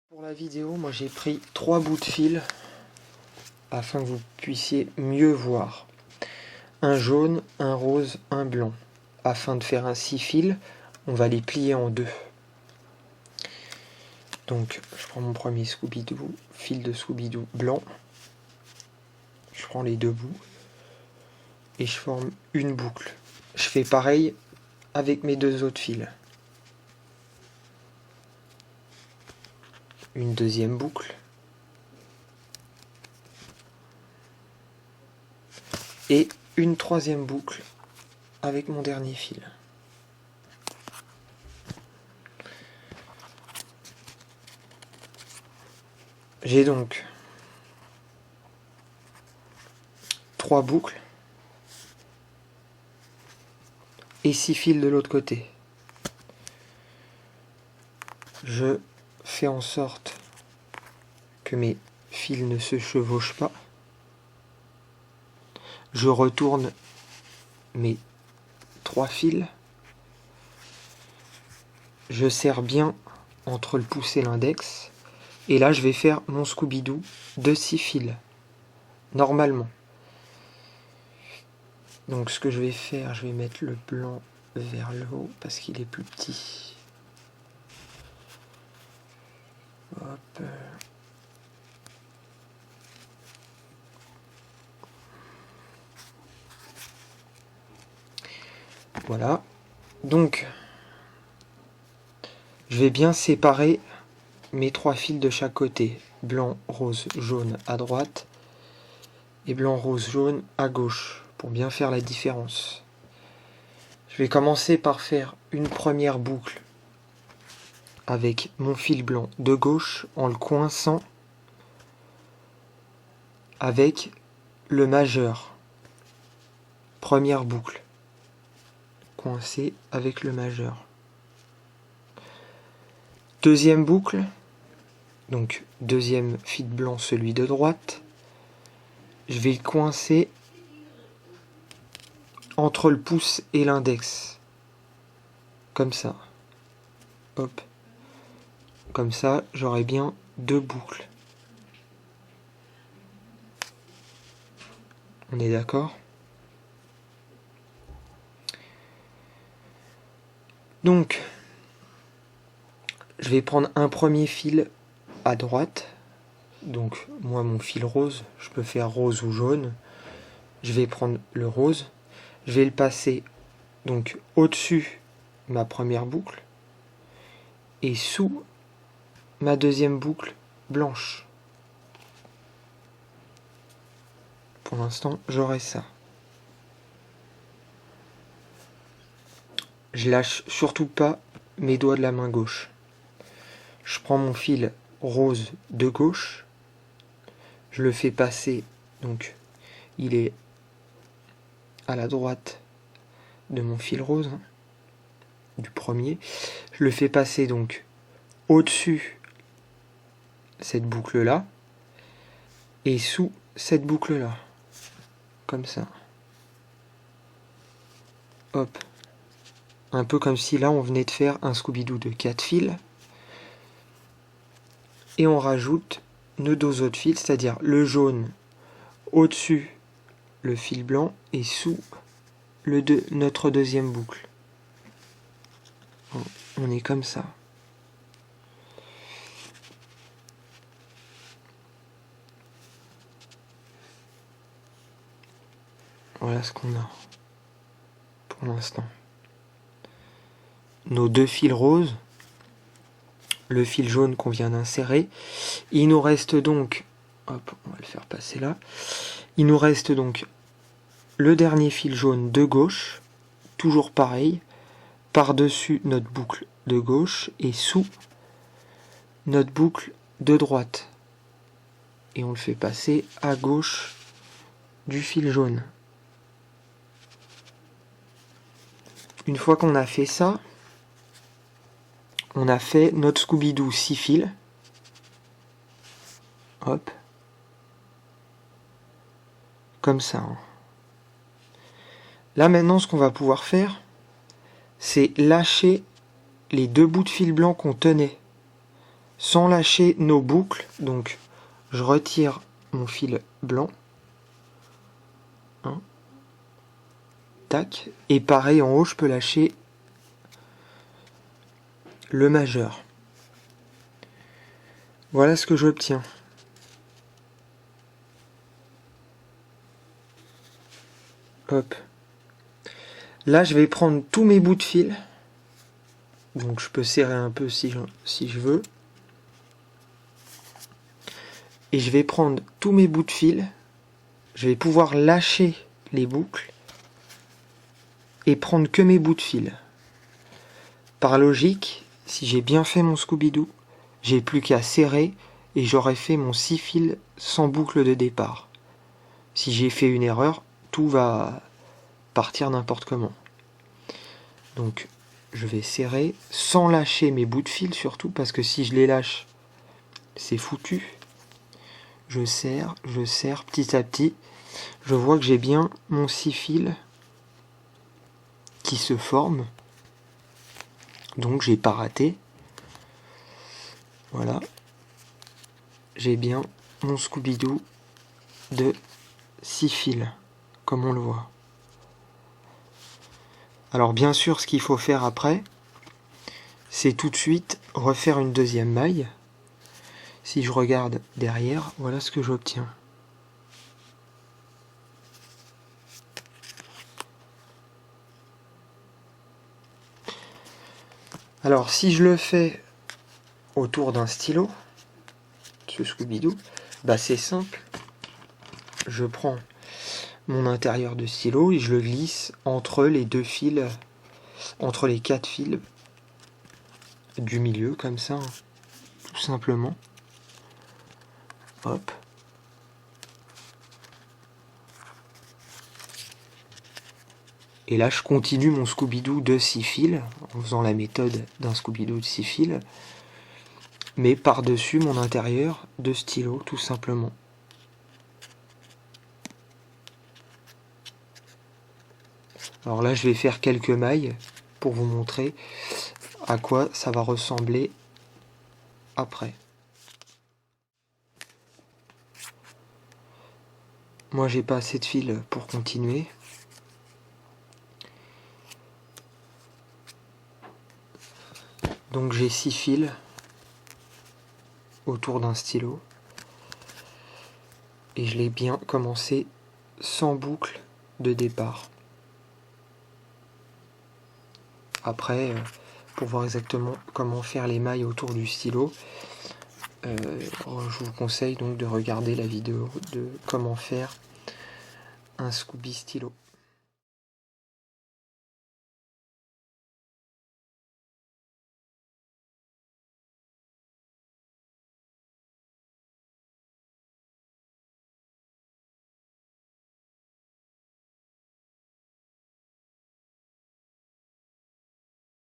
Pour la vidéo, moi j'ai pris 3 bouts de fil afin que vous puissiez mieux voir. Un jaune, un rose, un blanc. Afin de faire un 6 fils, on va les plier en deux. Donc je prends mon premier Scooby-Doo, fil de Scooby-Doo blanc. Je prends les deux bouts et je forme une boucle. Je fais pareil avec mes deux autres fils. Une deuxième boucle. Et une troisième boucle avec mon dernier fil. J'ai donc 3 boucles et 6 fils de l'autre côté. Je fais en sorte que mes fils ne se chevauchent pas. Je retourne mes 3 fils. Je serre bien entre le pouce et l'index. Et là, je vais faire mon Scooby-Doo de 6 fils. Normalement. Donc ce que je vais faire, je vais mettre le blanc vers le haut parce qu'il est plus petit. Hop. Voilà. Donc, je vais bien séparer mes 3 fils de chaque côté. Blanc, rose, jaune à droite et blanc, rose, jaune à gauche pour bien faire la différence. Je vais commencer par faire une première boucle avec mon fil blanc de gauche en le coinçant avec le majeur. Première boucle. Coincé avec le majeur. Deuxième boucle. Donc deuxième fil blanc, celui de droite. Je vais le coincer entre le pouce et l'index. Comme ça. Hop. Comme ça, j'aurai bien 2 boucles. On est d'accord? Donc, je vais prendre un premier fil à droite. Donc, moi, mon fil rose, je peux faire rose ou jaune. Je vais prendre le rose. Je vais le passer donc au-dessus ma première boucle et sous ma deuxième boucle blanche. Pour l'instant, j'aurai ça. Je lâche surtout pas mes doigts de la main gauche. Je prends mon fil rose de gauche. Je le fais passer, donc il est à la droite de mon fil rose, du premier. Je le fais passer donc au-dessus cette boucle là et sous cette boucle là, comme ça. Hop. Un peu comme si là on venait de faire un Scooby-Doo de 4 fils. Et on rajoute nos 2 autres fils, c'est-à-dire le jaune au-dessus le fil blanc et sous notre deuxième boucle. On est comme ça. Voilà ce qu'on a pour l'instant. Nos 2 fils roses, le fil jaune qu'on vient d'insérer. Il nous reste donc, hop, on va le faire passer là. Il nous reste donc le dernier fil jaune de gauche, toujours pareil, par-dessus notre boucle de gauche et sous notre boucle de droite. Et on le fait passer à gauche du fil jaune. Une fois qu'on a fait ça, on a fait notre Scooby-Doo 6 fils. Hop. Comme ça. Là maintenant, ce qu'on va pouvoir faire, c'est lâcher les 2 bouts de fil blanc qu'on tenait. sans lâcher nos boucles. Donc je retire mon fil blanc. Tac. Et pareil en haut, je peux lâcher le majeur. Voilà ce que j'obtiens. Hop. Là, je vais prendre tous mes bouts de fil. Donc je peux serrer un peu si je veux. Et je vais prendre tous mes bouts de fil. Je vais pouvoir lâcher les boucles. Et prendre que mes bouts de fil. Par logique, si j'ai bien fait mon Scooby-Doo, j'ai plus qu'à serrer et j'aurai fait mon 6 fils sans boucle de départ. Si j'ai fait une erreur, tout va partir n'importe comment. Donc je vais serrer sans lâcher mes bouts de fil surtout, parce que si je les lâche, c'est foutu. Je serre petit à petit. Je vois que j'ai bien mon 6 fils qui se forme. Donc j'ai pas raté. Voilà. J'ai bien mon Scooby-Doo de 6 fils, comme on le voit. Alors bien sûr, ce qu'il faut faire après, c'est tout de suite refaire une deuxième maille. Si je regarde derrière, voilà ce que j'obtiens. Alors si je le fais autour d'un stylo, ce Scooby-Doo, bah c'est simple. Je prends mon intérieur de stylo et je le glisse entre les deux fils, entre les 4 fils du milieu, comme ça, hein, tout simplement. Hop. Et là, je continue mon Scooby-Doo de 6 fils, en faisant la méthode d'un Scooby-Doo de 6 fils, mais par-dessus mon intérieur de stylo, tout simplement. Alors là, je vais faire quelques mailles pour vous montrer à quoi ça va ressembler après. Moi, j'ai pas assez de fil pour continuer. Donc j'ai 6 fils autour d'un stylo. Et je l'ai bien commencé sans boucle de départ. Après, pour voir exactement comment faire les mailles autour du stylo, je vous conseille donc de regarder la vidéo de comment faire un Scooby stylo.